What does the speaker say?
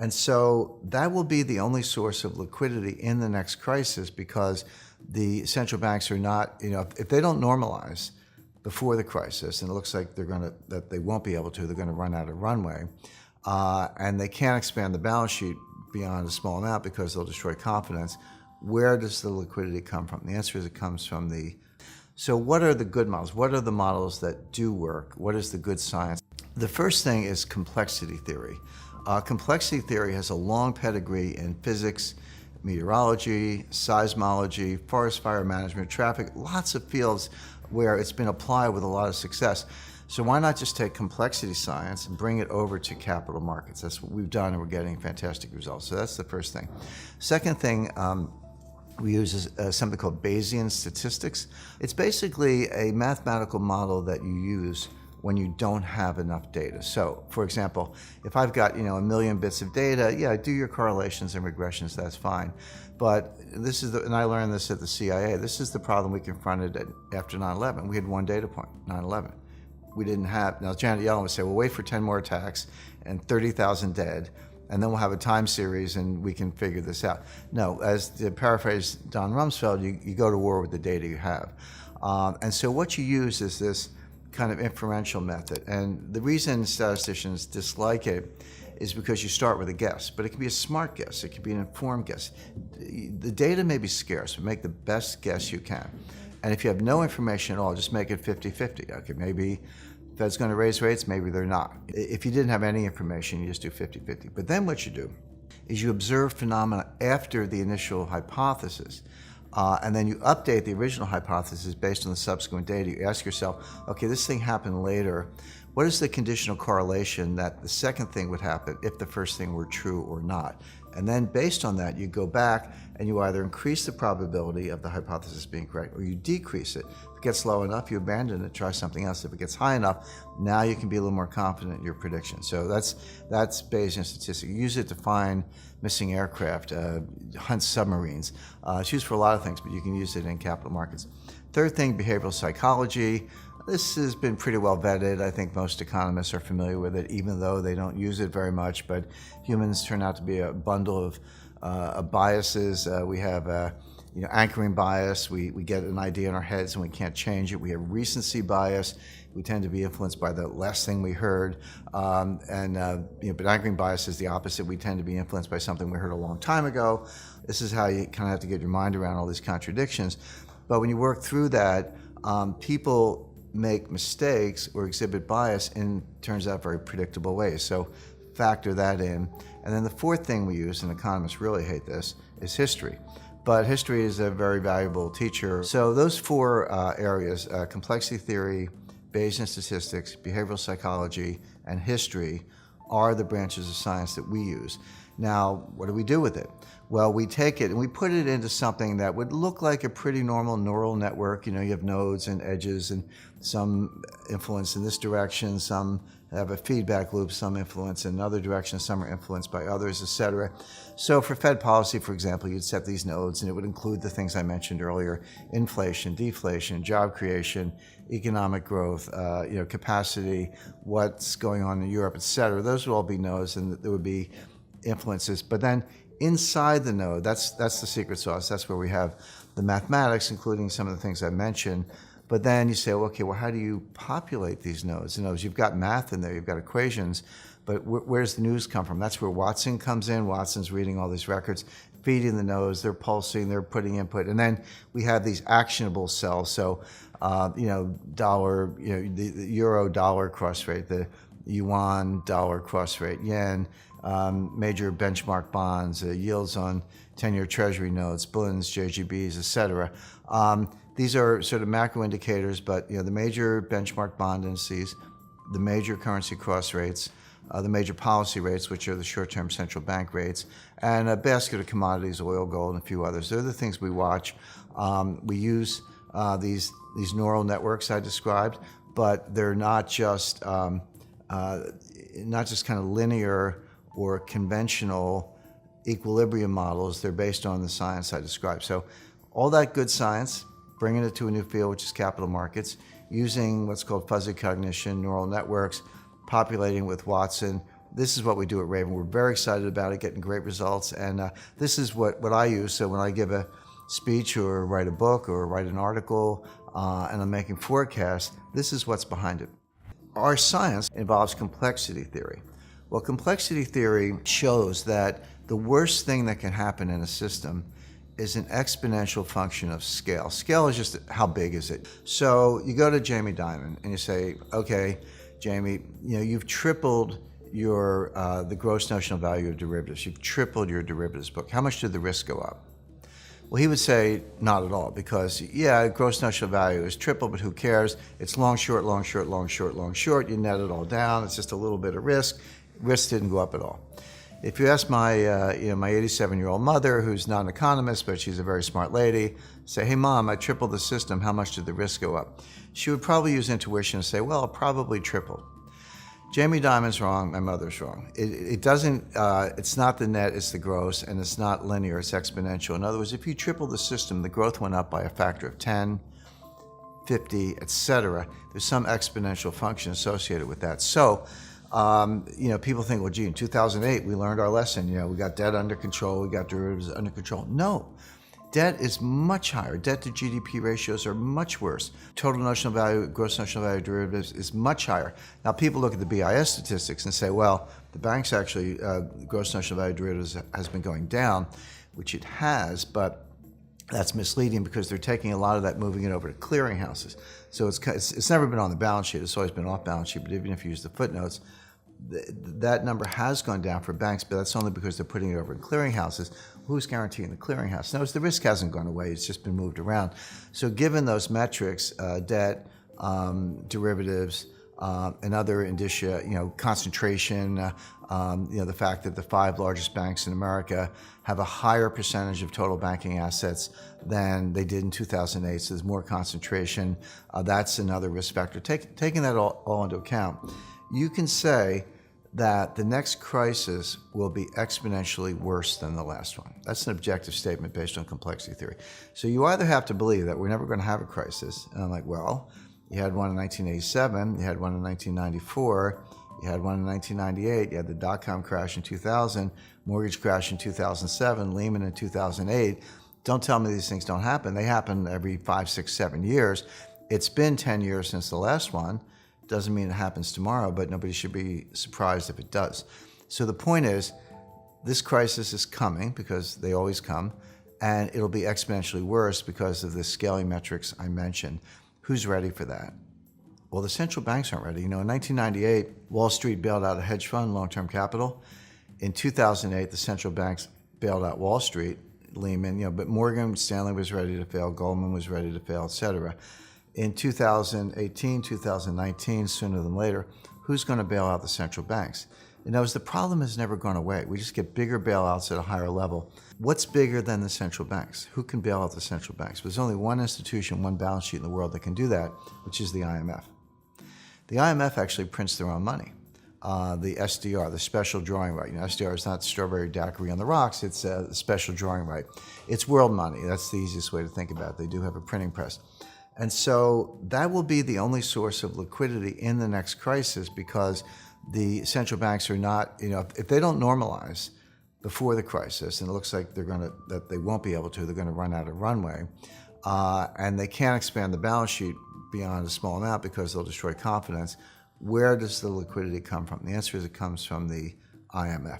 And so that will be the only source of liquidity in the next crisis, because the central banks are not, if they don't normalize before the crisis, and it looks like that they won't be able to, they're going to run out of runway, and they can't expand the balance sheet beyond a small amount because they'll destroy confidence. Where does the liquidity come from? The answer is it comes from so what are the good models? What are the models that do work? What is the good science? The first thing is complexity theory. Complexity theory has a long pedigree in physics, meteorology, seismology, forest fire management, traffic, lots of fields where it's been applied with a lot of success. So why not just take complexity science and bring it over to capital markets? That's what we've done, and we're getting fantastic results. So that's the first thing. Second thing we use is something called Bayesian statistics. It's basically a mathematical model that you use when you don't have enough data. So, for example, if I've got a million bits of data, yeah, do your correlations and regressions, that's fine. But this is and I learned this at the CIA, this is the problem we confronted after 9/11. We had one data point, 9/11. We didn't have, now Janet Yellen would say, well, wait for 10 more attacks and 30,000 dead, and then we'll have a time series and we can figure this out. No, as to paraphrase Don Rumsfeld, you go to war with the data you have. And so what you use is this kind of inferential method. And the reason statisticians dislike it is because you start with a guess, but it can be a smart guess, it can be an informed guess. The data may be scarce, but make the best guess you can. And if you have no information at all, just make it 50-50. Okay, maybe Fed's going to raise rates, maybe they're not. If you didn't have any information, you just do 50-50. But then what you do is you observe phenomena after the initial hypothesis. And then you update the original hypothesis based on the subsequent data. You ask yourself, okay, this thing happened later. What is the conditional correlation that the second thing would happen if the first thing were true or not? And then based on that, you go back and you either increase the probability of the hypothesis being correct or you decrease it. If it gets low enough, you abandon it, try something else. If it gets high enough, now you can be a little more confident in your prediction. So that's Bayesian statistics. You use it to find missing aircraft, hunt submarines. It's used for a lot of things, but you can use it in capital markets. Third thing, behavioral psychology. This has been pretty well vetted. I think most economists are familiar with it, even though they don't use it very much. But humans turn out to be a bundle of biases. We have anchoring bias. We get an idea in our heads and we can't change it. We have recency bias. We tend to be influenced by the last thing we heard. But anchoring bias is the opposite. We tend to be influenced by something we heard a long time ago. This is how you kind of have to get your mind around all these contradictions. But when you work through that, people make mistakes or exhibit bias in, turns out, very predictable ways. So factor that in. And then the fourth thing we use, and economists really hate this, is history. But history is a very valuable teacher. So those four areas, complexity theory, Bayesian statistics, behavioral psychology, and history, are the branches of science that we use. Now, what do we do with it? Well, we take it and we put it into something that would look like a pretty normal neural network. You have nodes and edges and some influence in this direction, some have a feedback loop, some influence in another direction, some are influenced by others, etc. So for Fed policy, for example, you'd set these nodes and it would include the things I mentioned earlier: inflation, deflation, job creation, economic growth, capacity, what's going on in Europe, etc. Those would all be nodes, and there would be influences. But then inside the node, that's the secret sauce. That's where we have the mathematics, including some of the things I mentioned. But then you say, well, okay, well, how do you populate these nodes? You've got math in there, you've got equations, but where does the news come from? That's where Watson comes in. Watson's reading all these records, feeding the nodes, they're pulsing, they're putting input. And then we have these actionable cells. So, dollar, the euro dollar cross rate, the yuan dollar cross rate, yen, major benchmark bonds, yields on 10-year treasury notes, bullions, JGBs, et cetera. These are sort of macro indicators, but the major benchmark bond indices, the major currency cross rates, the major policy rates, which are the short-term central bank rates, and a basket of commodities, oil, gold, and a few others. They're the things we watch. We use these neural networks I described, but they're not just kind of linear or conventional equilibrium models. They're based on the science I described. So all that good science, bringing it to a new field, which is capital markets, using what's called fuzzy cognition, neural networks, populating with Watson, this is what we do at Raven. We're very excited about it, getting great results. And this is what I use. So when I give a speech or write a book or write an article and I'm making forecasts, this is what's behind it. Our science involves complexity theory. Well, complexity theory shows that the worst thing that can happen in a system is an exponential function of scale. Scale is just how big is it. So you go to Jamie Dimon and you say, okay, Jamie, you've tripled your the gross notional value of derivatives. You've tripled your derivatives book. How much did the risk go up? Well, he would say not at all, because gross notional value is triple, but who cares? It's long, short, long, short, long, short, long, short. You net it all down. It's just a little bit of risk. Risk didn't go up at all. If you ask my my 87-year-old mother, who's not an economist, but she's a very smart lady, say, hey, Mom, I tripled the system. How much did the risk go up? She would probably use intuition and say, well, it probably tripled. Jamie Dimon's wrong, my mother's wrong. It doesn't, it's not the net, it's the gross, and it's not linear, it's exponential. In other words, if you triple the system, the growth went up by a factor of 10, 50, etc. There's some exponential function associated with that. So, people think, well, gee, in 2008, we learned our lesson. We got debt under control, we got derivatives under control. No. Debt is much higher. Debt to GDP ratios are much worse. Total notional value, gross notional value of derivatives is much higher. Now, people look at the BIS statistics and say, well, the banks actually, gross notional value of derivatives has been going down, which it has, but that's misleading because they're taking a lot of that, moving it over to clearinghouses. So it's never been on the balance sheet. It's always been off balance sheet, but even if you use the footnotes, that number has gone down for banks, but that's only because they're putting it over in clearinghouses. Who's guaranteeing the clearinghouse? Notice the risk hasn't gone away. It's just been moved around. So given those metrics, debt, derivatives, and other indicia, concentration, the fact that the 5 largest banks in America have a higher percentage of total banking assets than they did in 2008, so there's more concentration. That's another risk factor. Taking that all into account, you can say that the next crisis will be exponentially worse than the last one. That's an objective statement based on complexity theory. So you either have to believe that we're never going to have a crisis, and I'm like, well, you had one in 1987, you had one in 1994, you had one in 1998, you had the dot-com crash in 2000, mortgage crash in 2007, Lehman in 2008. Don't tell me these things don't happen. They happen every 5, 6, 7 years. It's been 10 years since the last one. Doesn't mean it happens tomorrow, but nobody should be surprised if it does. So the point is, this crisis is coming because they always come, and it'll be exponentially worse because of the scaling metrics I mentioned. Who's ready for that? Well, the central banks aren't ready. In 1998, Wall Street bailed out a hedge fund, long-term capital. In 2008, the central banks bailed out Wall Street, Lehman, but Morgan Stanley was ready to fail, Goldman was ready to fail, et cetera. In 2018, 2019, sooner than later, who's going to bail out the central banks? The problem has never gone away. We just get bigger bailouts at a higher level. What's bigger than the central banks? Who can bail out the central banks? There's only one institution, one balance sheet in the world that can do that, which is the IMF. The IMF actually prints their own money. The SDR, the special drawing right. SDR is not strawberry daiquiri on the rocks. It's a special drawing right. It's world money. That's the easiest way to think about it. They do have a printing press. And so that will be the only source of liquidity in the next crisis, because the central banks are not, if they don't normalize before the crisis, and it looks like that they won't be able to, they're going to run out of runway, and they can't expand the balance sheet beyond a small amount because they'll destroy confidence. Where does the liquidity come from? The answer is it comes from the IMF.